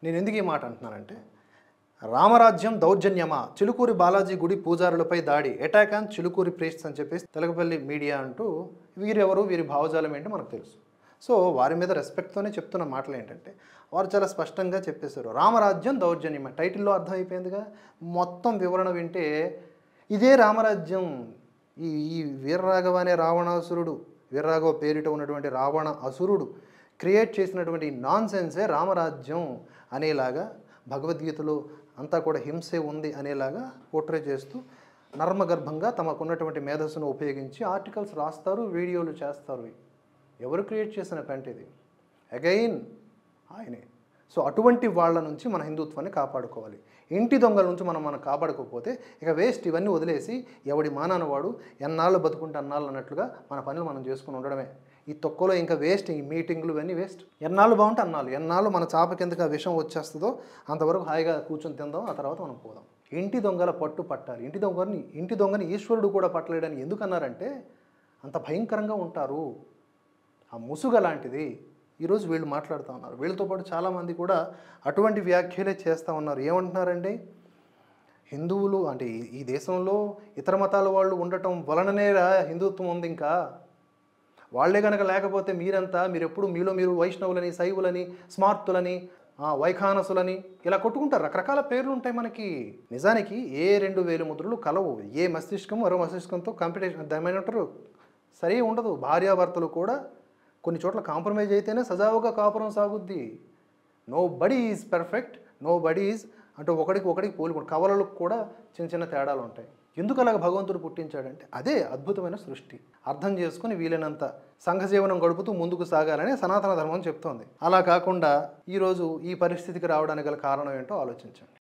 నేను ఎందుకు ఈ మాట అంటున్నానంటే, రామరాజ్యం దౌర్జన్యమా, చిలుకూరి బాలాజీ గుడి పూజారులపై దాడి, అటాక్ ఆన్ చిలుకూరి ప్రీస్ట్స్ అని చెప్పేసి తెలకపల్లి మీడియా అంటూ వీరెవరు, వీరి భావజాలం ఏంటో మనకు తెలుసు. సో వారి మీద రెస్పెక్ట్తోనే చెప్తున్న మాటలు ఏంటంటే, వారు చాలా స్పష్టంగా చెప్పేశారు, రామరాజ్యం దౌర్జన్యమే. టైటిల్లో అర్థమైపోయిందిగా. మొత్తం వివరణ వింటే ఇదే రామరాజ్యం. ఈ ఈ వీరరాఘవ అనే రావణాసురుడు, వీరరాఘవ పేరిట ఉన్నటువంటి రావణ అసురుడు క్రియేట్ చేసినటువంటి నాన్ సెన్సే రామరాజ్యం అనేలాగా, భగవద్గీతలో అంతా కూడా హింసే ఉంది అనేలాగా పోర్ట్రే చేస్తూ నర్మగర్భంగా తమకున్నటువంటి మేధస్సును ఉపయోగించి ఆర్టికల్స్ రాస్తారు, వీడియోలు చేస్తారు. ఎవరు క్రియేట్ చేసిన కంటే ఇది అగైన్ ఆయనే. సో అటువంటి వాళ్ళ నుంచి మన హిందుత్వాన్ని కాపాడుకోవాలి. ఇంటి దొంగల నుంచి మనం కాపాడుకోకపోతే ఇక వేస్ట్. ఇవన్నీ వదిలేసి ఎవడి మానాన వాడు ఎన్నాళ్ళు బతుకుంటే అన్నాళ్ళు అన్నట్లుగా మన పనులు మనం చేసుకుని ఉండడమే. ఈ తొక్కలో ఇంకా వేస్ట్. ఈ మీటింగ్లు ఇవన్నీ వేస్ట్. ఎన్నాళ్ళు బాగుంటే అన్నాళ్ళు, ఎన్నాళ్ళు మన చాప కిందకి ఆ విషయం వచ్చేస్తుందో అంతవరకు హాయిగా కూర్చొని తిందాం, ఆ తర్వాత మనం పోదాం. ఇంటి దొంగల పట్టు పట్టాలి. ఇంటి దొంగని ఈశ్వరుడు కూడా పట్టలేడని ఎందుకన్నారంటే, అంత భయంకరంగా ఉంటారు. ఆ ముసుగు అలాంటిది. ఈరోజు వీళ్ళు మాట్లాడుతూ ఉన్నారు. వీళ్ళతో పాటు చాలామంది కూడా అటువంటి వ్యాఖ్యలే చేస్తూ ఉన్నారు. ఏమంటున్నారండి, హిందువులు అంటే ఈ దేశంలో ఇతర మతాల వాళ్ళు ఉండటం వలననే హిందుత్వం ఉంది. ఇంకా వాళ్ళే కనుక లేకపోతే మీరు ఎప్పుడు మీలో మీరు వైష్ణవులని, శైవులని, స్మార్తులని, వైఖానసులని ఇలా కొట్టుకుంటారు. రకరకాల పేర్లు ఉంటాయి మనకి. నిజానికి ఏ 2000 ముద్రలు కలవు. ఏ మస్తిష్కం మరో మస్తిష్కంతో కాంపిటీషన్ దాని సరే ఉండదు. భార్యాభర్తలు కూడా కొన్ని చోట్ల కాంప్రమైజ్ అయితేనే సజావుగా కాపురం సాగుద్ది. Nobody is perfect, nobody is అంటే ఒకడికి పోలికుండా కవలలకు కూడా చిన్న చిన్న తేడాలు ఉంటాయి. ఎందుకు అలాగ భగవంతుడు పుట్టించాడంటే అదే అద్భుతమైన సృష్టి. అర్థం చేసుకుని వీలైనంత సంఘజీవనం గడుపుతూ ముందుకు సాగాలని సనాతన ధర్మం చెప్తోంది. అలా కాకుండా ఈరోజు ఈ పరిస్థితికి రావడానికి గల కారణం ఏంటో ఆలోచించండి.